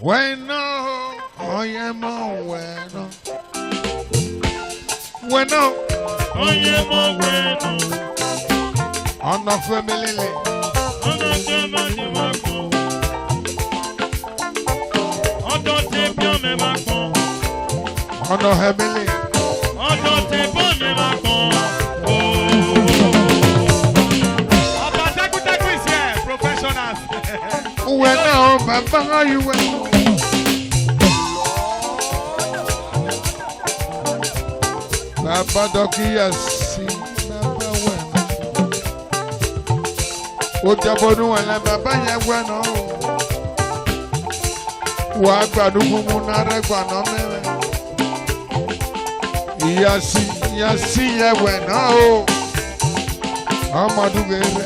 Bueno, oye, mo, bueno. Bueno, oye, mo, bueno. Ono family. Ono family wako. Ono te pio me wako. Ono family. Ono te pio me wako. Abataku is here, professionals. Bueno, papa, how you well? Papa Doki, yes, Papa well. What you want, Papa? You bueno. What do you want? Yes, yeah, bueno. Amadu Gere.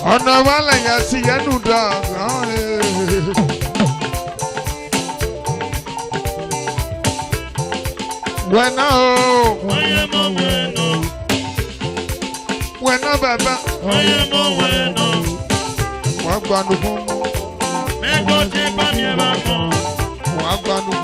Ona wala yasi yanu da. Bueno, bueno baba. Wagbandu kumu. Wagbandu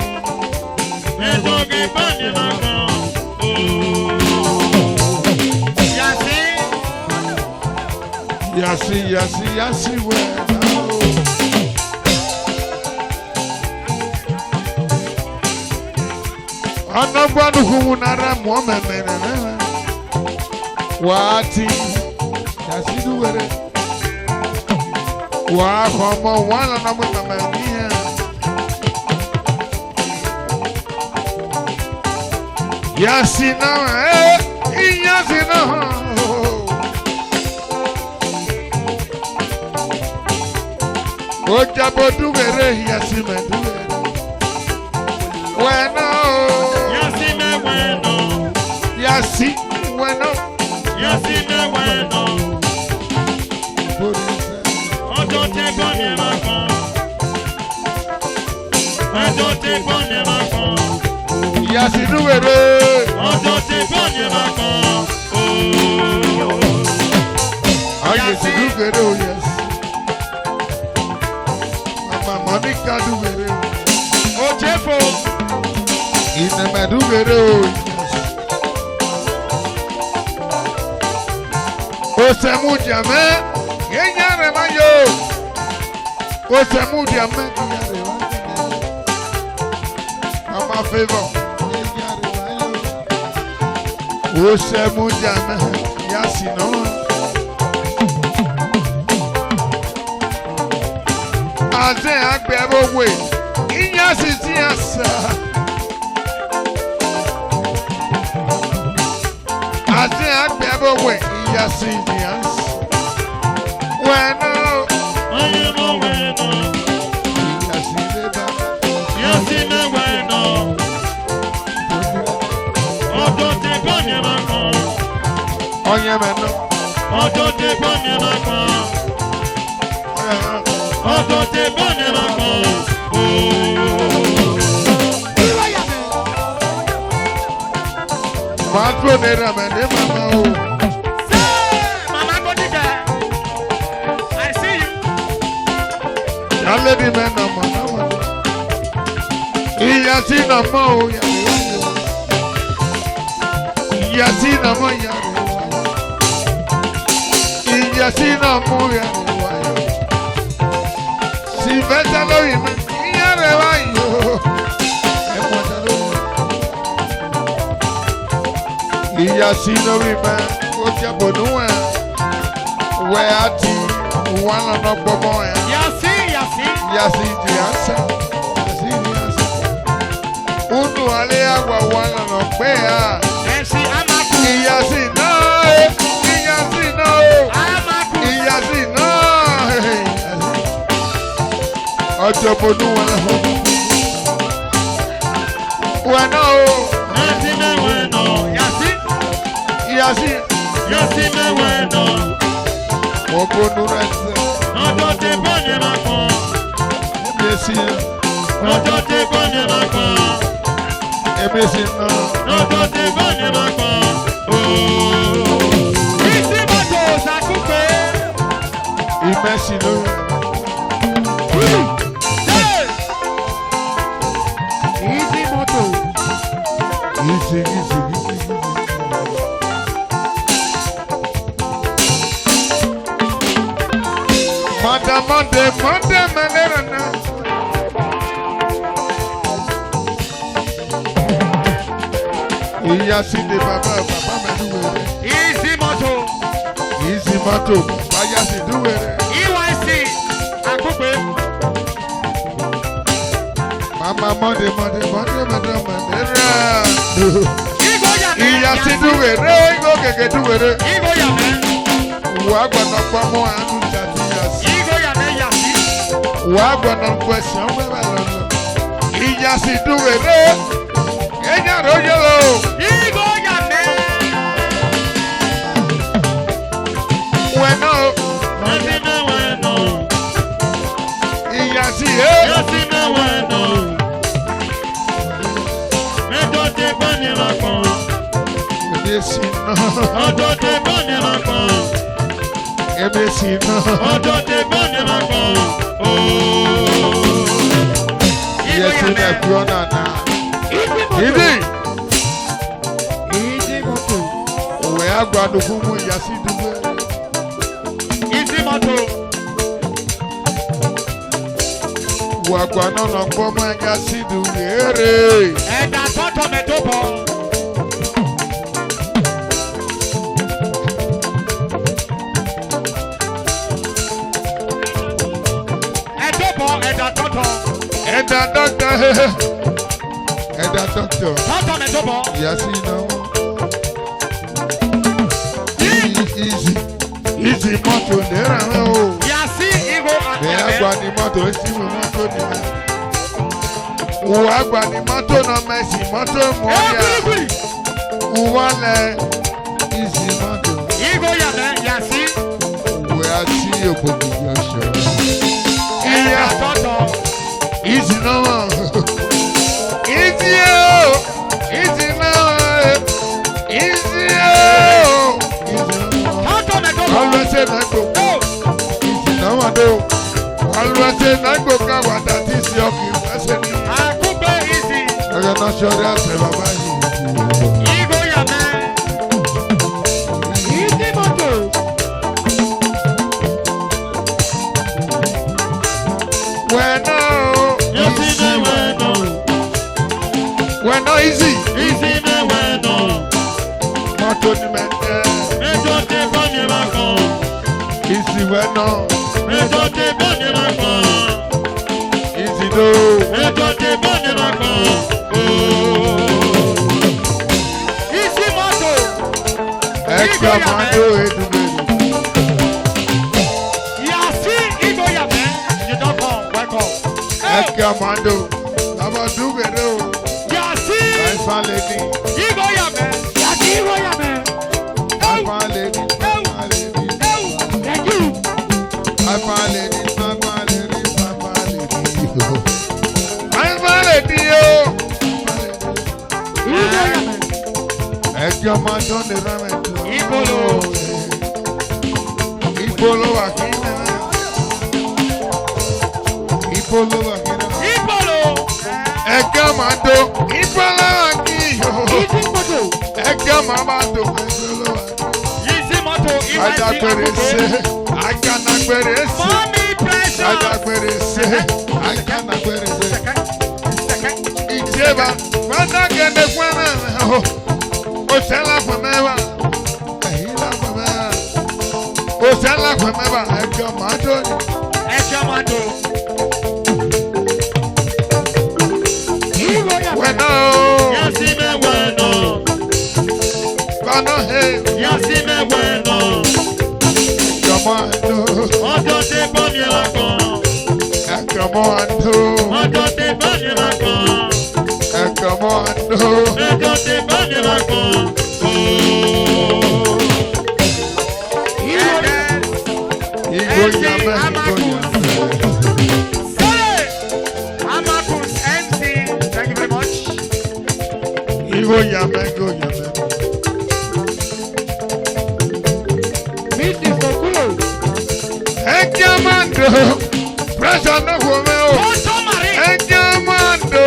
Yasi, bueno. Ana banu kumunara muamene. Wati yasi duwere. Wa komo wala na mutamania. Yasi na yasi na. Oja bodu were yasi me duwere. Bueno. Yasi bueno. Yasi me bueno. Ojo te pone mako. Ojo te pone mako. Yasi duwere. Ojo te pone mako. Yasi duwere oh yes. Mama Monica duwere. Ojefo. Ine duwere oh yes. Osemu jame, yenyare mayo. Osemu jame, yenyare mayo. Mama favor, yenyare mayo. Osemu jame, yasino. Aze agbebo we, inyasi ti asa. Aze agbebo we. Yes, yes. Bueno, oye, mo bueno. Yes, me bueno. Ojo te pone mako. Oye, meno. Ojo te pone mako. Ojo te pone mako. Matro de ramene mama. Lady man, no. Yasi na mo ya. Yasi na mo ya. Yasi na mo ya. Si vete lo vi me ya rebayo. Yasi no vi me oja bonua. We ati wana no bomo ya. Yasi diansa. Uno ale agua wala no pea. Yasi no. Yasi no. Yasi no. Ojo bonu wala ho. Bueno. Yasi me bueno. Yasi me bueno. Obonu rese. Ojo te pone mako. Ojo te pone mako. Emesi no. Ojo te pone mako. Isi bato sakupe. Imesi no. Monday, Manera. Iya si de papa meduwere. Easy moto. Easy moto, baya si duwere. EYC. Akugbe. Mama Monday, Manera. Igo yame. Iya si duwere, igo keke duwere. Igo yame. Wa gbọdọ pọmọ anu jati yasi. Igo yame yasi. Wa gbọdọ kwẹsàn wẹwẹ lọnà. Iya si duwere. Enya rojo. Igo yame. Bueno. Yasi na bueno. Iya si Yasi na bueno. Mejo te bani rakon. Emesi na. Ojo te bani rakon. Emesi na. Ojo te bani rakon. Oh. Igo Yes, you yame. have grown na. Ibi. Easy moto. Òwe àgbàdo fún mu ìyàsí dúgbò. Easy moto. Wò àgbàdo náà gbọ́ mọ́ ìyàsí dúgbò èrè. Ẹ̀dà tọ́tọ̀ mẹ́tọ́bọ̀. Ẹ̀dọ́bọ̀ ẹ̀dà tọ́tọ̀. Ẹ̀dà dọ́kítà. Ẹ̀dà dọ́kítà. Tọ́tọ̀ mẹ́tọ́bọ̀. Ìyàsí náà. Easy moto nira hàn o. Yasi Igo Bẹ́ẹ̀ Akebe. àgbàdo mọ́tò èsì wò mọ́tò nìyẹn. Wò àgbàdo mọ́tò náà mẹ́sì mọ́tò mọ́ọ́yà. Ekwilikwili. Wò lẹ̀ easy moto. Igo Yame Yasi. Wò á sí òbòdì ọ̀ṣọ́. Ẹ̀dà tọ́tọ̀. Easy náà. Easy o. Easy náà. Easy o. Tọ́tọ̀ mẹ́tọ́bọ̀. Alwese nago. Oh. Easy náà wà dé o. Alwese nago ká wà dàtí sí ọkì fẹsẹ̀ ní. Akugbe Easy. Ẹ̀yẹ náà ṣọ̀rẹ́ àṣẹ bàbá yìí. Igo Yame. Easy moto. Wẹ̀nà o. Yasi na bueno. Wẹ̀nà easy. Easy na bueno. Mọ́tò ní mẹ́tẹ́. Mejo te bani rakon. Easy wẹ̀nà. Mejo te bani rakon. Easy no. Mejo te bani rakon. Oh. Easy moto. Ẹ̀ka máa ń lo èdùbẹ̀rù. Yasi Igo Yame. You don't come. Welcome. Ẹ̀ka máa ń lo. Làbọ̀ dúbẹ̀rẹ̀ o. Yasi Àìsàn lè ní. Igo Yame. Yasi Igo Yame. Àìsàn lè ní. Àìsàn lè ní. Thank you. Àìsàn lè ní. Àìsàn lè ní. Àìsàn lè ní o. Igo Yame. Ẹ̀ka máa ń tán ní rámẹ̀ tó. Ìgbòlo. Ìgbòlo wà kí n náà. Ìgbòlo wà kí n náà. Ìgbòlo. Ẹ̀ka máa ń do. Ìgbòlo wà kí yòó. Easy moto. Ẹ̀ka máa máa do. Ìgbòlo wà kí. Easy moto. Ajagbere se. Aganagbere se. Mommy pressure. Ajagbere se. Aganagbere se. Second. Ìjẹba. Fọ́nà gẹ̀dẹ̀ fún ẹ̀mẹ̀ o. Òṣèlá fún mẹ́wàá. Ẹ̀yìn lá fún mẹ́wàá. Òṣèlá fún mẹ́wàá. Ẹ̀ka máa do ni. Ẹ̀jẹ̀ moto. Igo Yame. Wẹ̀nà o. Yasi me bueno. Fọ́nà he. Yasi me bueno. Ẹ̀ka máa do. Ojo te bani rakon. Ẹ̀ka máa do. Ojo te bani rakon. Ẹ̀ka máa do. Mejo te bani rakon. Oh. Ìgò yàmẹ́. Ìgò yàmẹ́. Say, Amakus MC. Thank you very much. Ìgò yàmẹ́. Ìgò yàmẹ́. Mrs. Okulo. Ẹ̀ka máa do. Pressure náà kò mẹ́ o. Toto Marie. Ẹ̀ka máa do.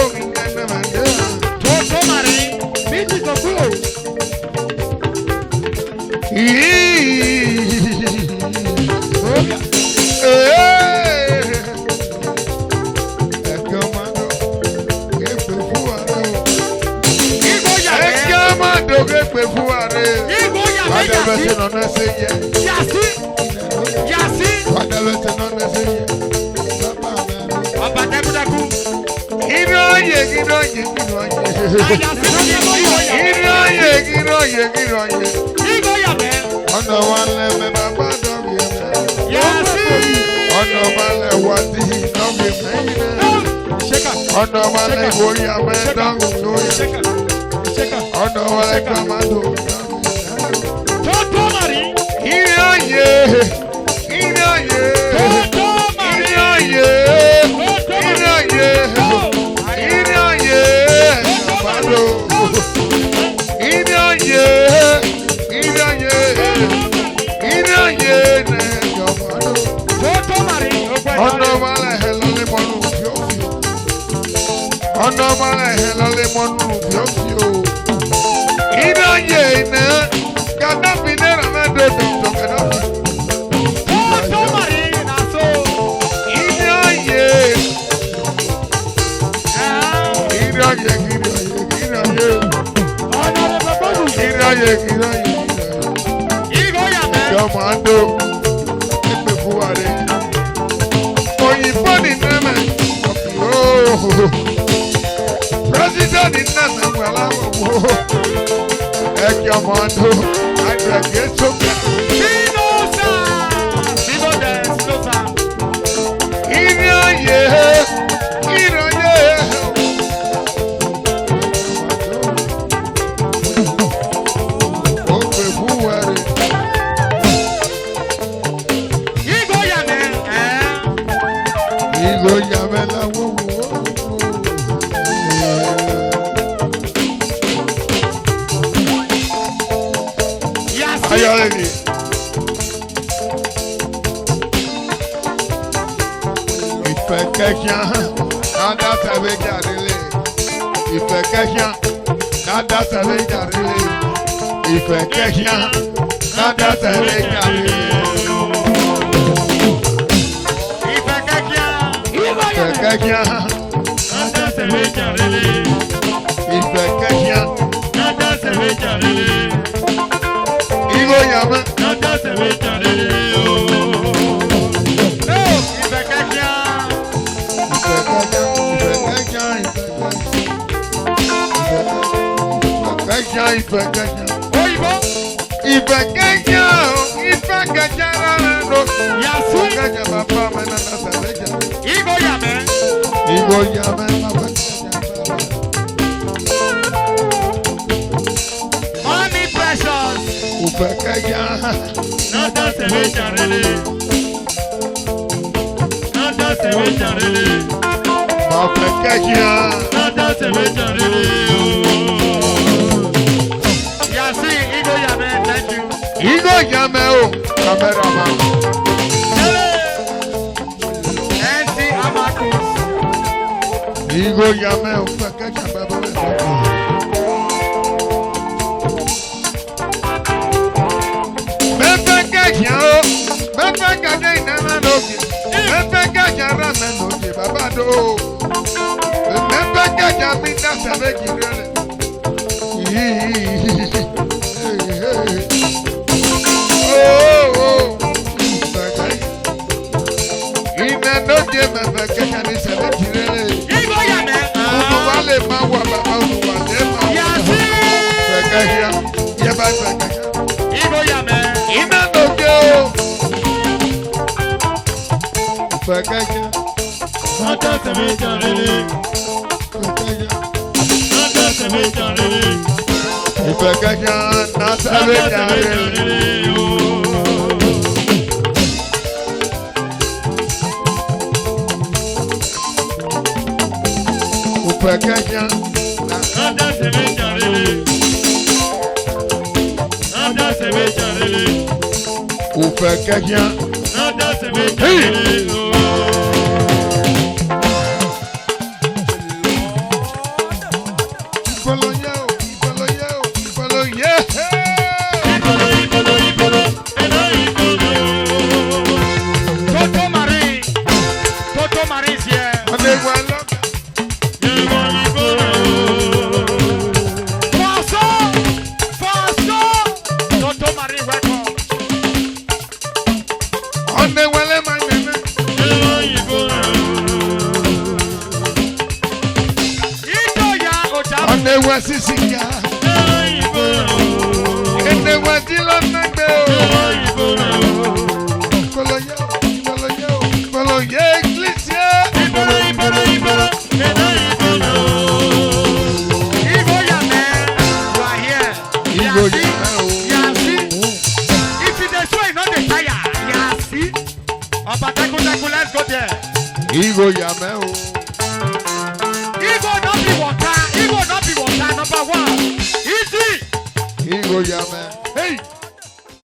Toto Marie. Mrs. Okulo. Yìí. Igbo sisiya. Ene wadilo nagbe o. Koloye iglesia. Igbo Yame, you are here. Igbo Yame o. Yasi. If you dey swear, you no dey tire. Yasi. Opataku, let's go there. Igbo Yame o. Igbo no be water. Igbo no be water. Number one. Easy. Igbo Yame.